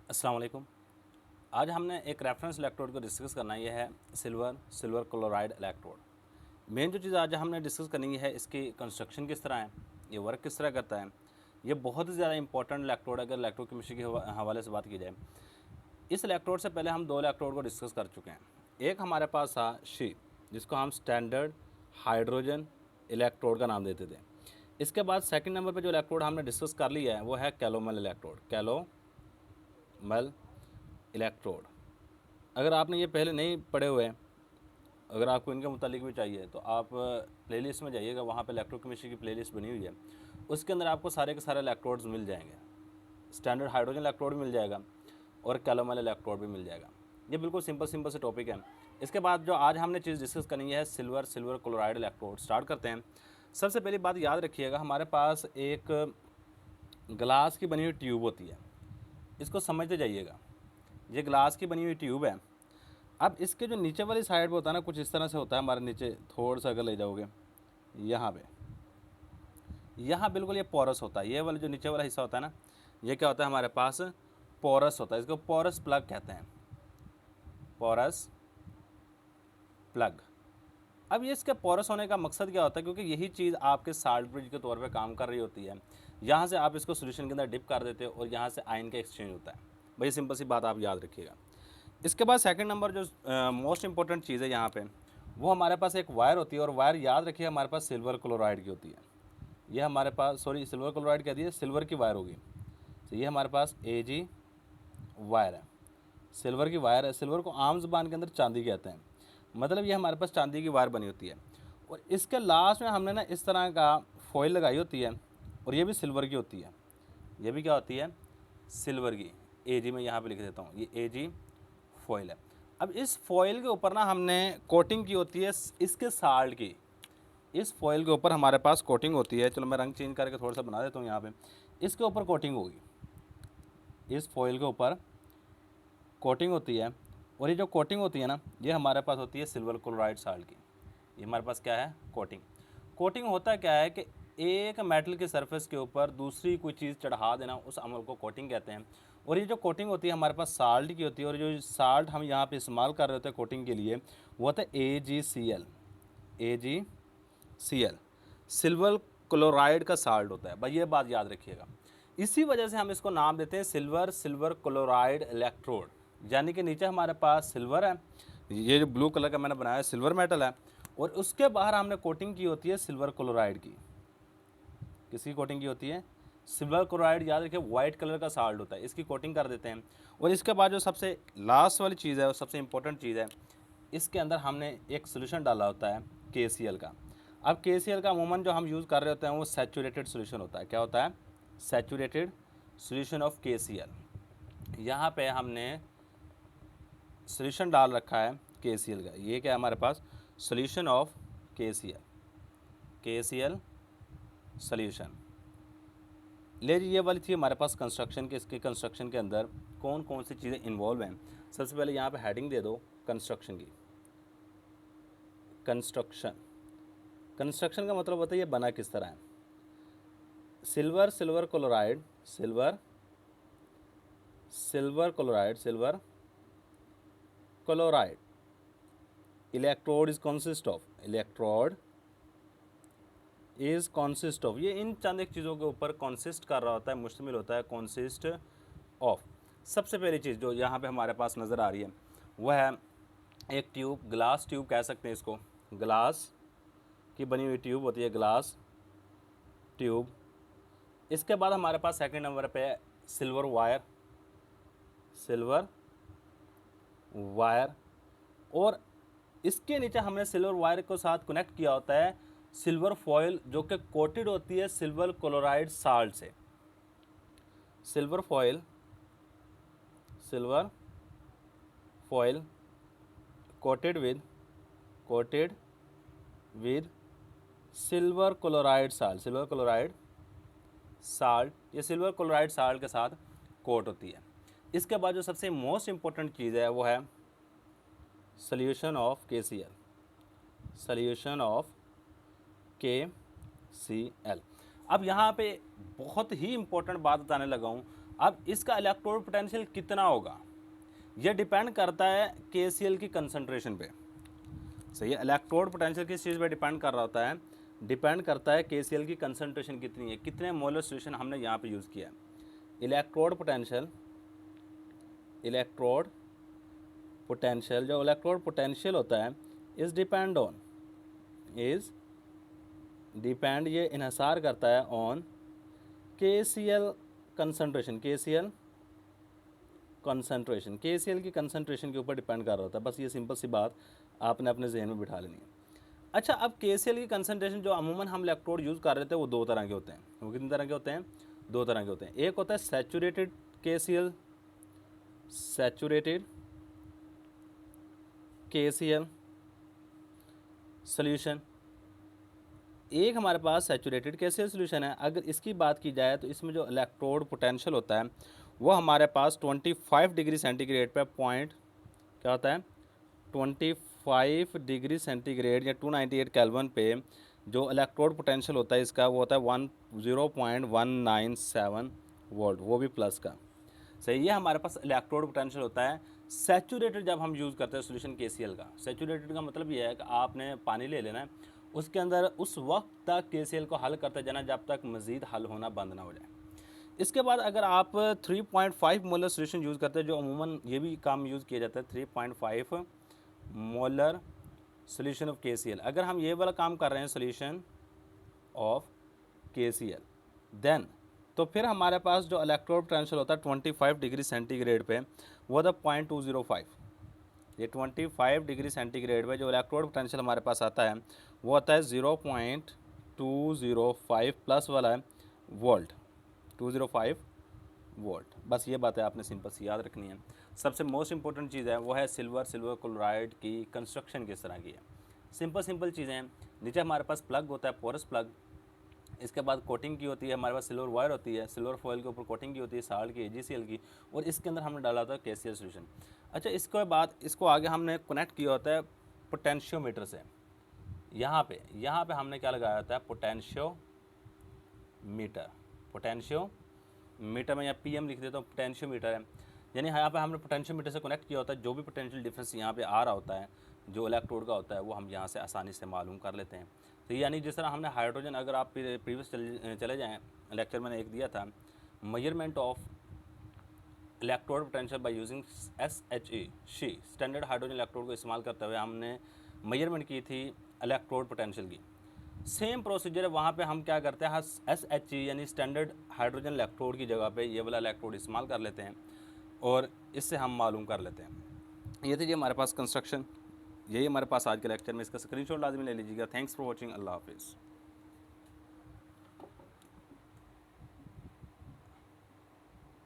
अस्सलाम वालेकुम। आज हमने एक रेफरेंस इलेक्ट्रोड को डिस्कस करना है। ये है सिल्वर क्लोराइड इलेक्ट्रोड। मेन जो चीज़ आज हमने डिस्कस करनी है, इसकी कंस्ट्रक्शन किस तरह है, ये वर्क किस तरह करता है। ये बहुत ही ज़्यादा इंपॉर्टेंट इलेक्ट्रोड है अगर इलेक्ट्रोकेमिस्ट्री के हवाले से बात की जाए। इस इलेक्ट्रोड से पहले हम दो इलेक्ट्रोड को डिस्कस कर चुके हैं। एक हमारे पास था शी, जिसको हम स्टैंडर्ड हाइड्रोजन इलेक्ट्रोड का नाम देते थे। इसके बाद सेकंड नंबर पे जो इलेक्ट्रोड हमने डिस्कस कर लिया है वो है कैलोमल इलेक्ट्रोड। कैलोमल इलेक्ट्रोड, अगर आपने ये पहले नहीं पढ़े हुए हैं, अगर आपको इनके मुतालिक भी चाहिए तो आप प्लेलिस्ट में जाइएगा, वहाँ पे इलेक्ट्रोकेमिस्ट्री की प्लेलिस्ट बनी हुई है। उसके अंदर आपको सारे के सारे इलेक्ट्रोड्स मिल जाएंगे। स्टैंडर्ड हाइड्रोजन इलेक्ट्रोड भी मिल जाएगा और कैलोमल इलेक्ट्रोड भी मिल जाएगा। ये बिल्कुल सिंपल से टॉपिक है। इसके बाद जो आज हमने चीज़ डिस्कस करनी है सिल्वर क्लोराइड इलेक्ट्रोड। स्टार्ट करते हैं। सबसे पहली बात याद रखिएगा, हमारे पास एक ग्लास की बनी हुई ट्यूब होती है। इसको समझते जाइएगा। ये ग्लास की बनी हुई ट्यूब है। अब इसके जो नीचे वाली साइड पे होता है ना, कुछ इस तरह से होता है। हमारे नीचे थोड़ा सा अगर ले जाओगे यहाँ पे, यहाँ बिल्कुल ये पोरस होता है। ये वाला जो नीचे वाला हिस्सा होता है ना, ये क्या होता है हमारे पास, पोरस होता है। इसको पोरस प्लग कहते हैं, पोरस प्लग। अब ये इसके पोरस होने का मकसद क्या होता है, क्योंकि यही चीज़ आपके साल्ट ब्रिज के तौर पे काम कर रही होती है। यहाँ से आप इसको सोल्यूशन के अंदर डिप कर देते हो और यहाँ से आयन का एक्सचेंज होता है। भाई सिंपल सी बात आप याद रखिएगा। इसके बाद सेकंड नंबर जो मोस्ट इंपॉर्टेंट चीज़ है यहाँ पे, वो हमारे पास एक वायर होती है। और वायर याद रखिए हमारे पास सिल्वर क्लोराइड की होती है। ये हमारे पास, सॉरी सिल्वर क्लोराइड कह दिए, सिल्वर की वायर होगी। तो ये हमारे पास Ag वायर है, सिल्वर की वायर है। सिल्वर को आम ज़बान के अंदर चांदी कहते हैं। मतलब ये हमारे पास चांदी की वायर बनी होती है। और इसके लास्ट में हमने ना इस तरह का फॉइल लगाई होती है, और ये भी सिल्वर की होती है। ये भी क्या होती है, सिल्वर की। Ag मैं यहाँ पे लिख देता हूँ, ये Ag फॉइल है। अब इस फॉइल के ऊपर ना हमने कोटिंग की होती है इसके साल्ट की। इस फॉइल के ऊपर हमारे पास कोटिंग होती है। चलो मैं रंग चेंज करके थोड़ा सा बना देता हूँ यहाँ पे। इसके ऊपर कोटिंग होगी, इस फॉइल के ऊपर कोटिंग होती है। और ये जो कोटिंग होती है ना, ये हमारे पास होती है सिल्वर क्लोराइड साल्ट की। ये हमारे पास क्या है, कोटिंग। कोटिंग होता क्या है कि एक मेटल के सरफेस के ऊपर दूसरी कोई चीज़ चढ़ा देना, उस अमल को कोटिंग कहते हैं। और ये जो कोटिंग होती है हमारे पास साल्ट की होती है। और जो साल्ट हम यहाँ पे इस्तेमाल कर रहे होते हैं कोटिंग के लिए, वो होता है AgCl। AgCl सिल्वर क्लोराइड का साल्ट होता है। भाई ये बात याद रखिएगा। इसी वजह से हम इसको नाम देते हैं सिल्वर क्लोराइड इलेक्ट्रोड। यानी कि नीचे हमारे पास सिल्वर है, ये जो ब्लू कलर का मैंने बनाया सिल्वर मेटल है, और उसके बाहर हमने कोटिंग की होती है सिल्वर क्लोराइड की। किसकी कोटिंग की होती है, सिल्वर क्लोराइड। याद रखिए वाइट कलर का साल्ट होता है, इसकी कोटिंग कर देते हैं। और इसके बाद जो सबसे लास्ट वाली चीज़ है, वो सबसे इंपॉर्टेंट चीज़ है, इसके अंदर हमने एक सोल्यूशन डाला होता है KCl का। अब KCl का अमूमन जो हम यूज़ कर रहे होते हैं वो सैचुरेटेड सोल्यूशन होता है। क्या होता है, सैचुरेटेड सोल्यूशन ऑफ KCl। यहाँ पे हमने सोल्यूशन डाल रखा है KCl का। ये क्या है हमारे पास, सोल्यूशन ऑफ KCl सोल्यूशन। ले जी, ये वाली थी हमारे पास कंस्ट्रक्शन के। इसके कंस्ट्रक्शन के अंदर कौन कौन सी चीज़ें इन्वॉल्व हैं। सबसे पहले यहाँ पे हेडिंग दे दो कंस्ट्रक्शन की। कंस्ट्रक्शन का मतलब होता है ये बना किस तरह है। Silver chloride electrode is consist of, ये इन चंद एक चीज़ों के ऊपर कॉन्सिस्ट कर रहा होता है, मुश्तमिल होता है। कॉन्सिस्ट ऑफ, सबसे पहली चीज़ जो यहाँ पे हमारे पास नज़र आ रही है वह है एक ट्यूब, ग्लास ट्यूब कह सकते हैं इसको। ग्लास की बनी हुई ट्यूब होती है, ग्लास ट्यूब। इसके बाद हमारे पास सेकंड नंबर पे है सिल्वर वायर। और इसके नीचे हमने सिल्वर वायर को साथ कनेक्ट किया होता है सिल्वर फॉयल, जो कि कोटेड होती है सिल्वर क्लोराइड साल्ट से। Silver foil coated with silver chloride salt. ये सिल्वर क्लोराइड साल्ट के साथ कोट होती है। इसके बाद जो सबसे मोस्ट इंपॉर्टेंट चीज़ है वो है सोल्यूशन ऑफ KCl। अब यहाँ पे बहुत ही इंपॉर्टेंट बात बताने लगा हूँ। अब इसका इलेक्ट्रोड पोटेंशियल कितना होगा, यह डिपेंड करता है KCl की कंसंट्रेशन पे। सही है, इलेक्ट्रोड पोटेंशियल किस चीज़ पे डिपेंड कर रहा होता है, डिपेंड करता है KCl की कंसंट्रेशन कितनी है, कितने मोलर सॉल्यूशन हमने यहाँ पे यूज़ किया है। इलेक्ट्रोड पोटेंशियल जो इलेक्ट्रोड पोटेंशियल होता है इज़ डिपेंड ये इन्हसार करता है ऑन KCl कंसंट्रेशन, KCl की कंसंट्रेशन के ऊपर डिपेंड कर रहा होता है। बस ये सिंपल सी बात आपने अपने जहन में बिठा लेनी है। अच्छा, अब KCl की कंसंट्रेशन जो अमूमन हम इलेक्ट्रोड यूज़ कर रहे थे वो दो तरह के होते हैं। वो कितने तरह के होते हैं? दो तरह के होते हैं। एक होता है सैचुरेटेड KCl सोल्यूशन, एक हमारे पास सैचुरेटेड KCl सोल्यूशन है। अगर इसकी बात की जाए तो इसमें जो इलेक्ट्रोड पोटेंशियल होता है वो हमारे पास 25 डिग्री सेंटीग्रेड पे पॉइंट क्या होता है, 25 डिग्री सेंटीग्रेड या 298 केल्विन पे जो इलेक्ट्रोड पोटेंशियल होता है इसका वो होता है 0.197 वोल्ट, वो भी प्लस का। सही, ये हमारे पास इलेक्ट्रोड पोटेंशियल होता है सैचुरेटेड जब हम यूज़ करते हैं सोल्यूशन KCl का। सैचुरेटेड का मतलब ये है कि आपने पानी ले लेना है, उसके अंदर उस वक्त तक KCl को हल करते जाना जब तक मज़ीद हल होना बंद ना हो जाए। इसके बाद अगर आप 3.5 मोलर सोल्यूशन यूज़ करते हैं, जो अमूमन ये भी काम यूज़ किया जाता है 3.5 मोलर सोल्यूशन ऑफ KCl, अगर हम ये वाला काम कर रहे हैं सोल्यूशन ऑफ KCl देन तो फिर हमारे पास जो इलेक्ट्रोड पोटेंशियल होता है 25 डिग्री सेंटीग्रेड पे वो होता है 0.205। ये 25 डिग्री सेंटीग्रेड पे जो इलेक्ट्रोड पोटेंशियल हमारे पास आता है वो आता है 0.205 प्लस वाला है वोल्ट, 205 वोल्ट। बस ये बात है आपने सिंपल सी याद रखनी है। सबसे मोस्ट इंपॉर्टेंट चीज़ है वो है सिल्वर क्लोराइड की कंस्ट्रक्शन किस तरह की है। सिंपल चीज़ें हैं। नीचे हमारे पास प्लग होता है, पोरस प्लग, इसके बाद कोटिंग की होती है, हमारे पास सिल्वर वायर होती है, सिल्वर फॉयल के ऊपर कोटिंग की होती है साल्ट की, AgCl की, और इसके अंदर हमने डाला होता है KCl सोल्यूशन। अच्छा, इसके बाद इसको आगे हमने कनेक्ट किया होता है पोटेंशियोमीटर से। यहाँ पे हमने क्या लगाया होता है, पोटेंशियोमीटर में या PM लिख देता हूँ, पोटेंशियोमीटर है, यानी यहाँ पे हमने पोटेंशियोमीटर से कनेक्ट किया होता है। जो भी पोटेंशियल डिफरेंस यहाँ पे आ रहा होता है जो इलेक्ट्रोड का होता है वो हम यहाँ से आसानी से मालूम कर लेते हैं। तो यानी जिस तरह हमने हाइड्रोजन, अगर आप प्रीवियस चले जाएँ लेक्चर मैंने एक दिया था, measurement of electrode potential by using SHE standard hydrogen electrode को इस्तेमाल करते हुए हमने मेजरमेंट की थी इलेक्ट्रोड पोटेंशियल की। सेम प्रोसीजर है, वहाँ पे हम क्या करते हैं, SHE यानी स्टैंडर्ड हाइड्रोजन इलेक्ट्रोड की जगह पे ये वाला इलेक्ट्रोड इस्तेमाल कर लेते हैं और इससे हम मालूम कर लेते हैं। ये थी जी हमारे पास कंस्ट्रक्शन, यही हमारे पास आज के लेक्चर में। इसका स्क्रीनशॉट लाजमी ले लीजिएगा। Thanks for watching. अल्लाह हाफिज़।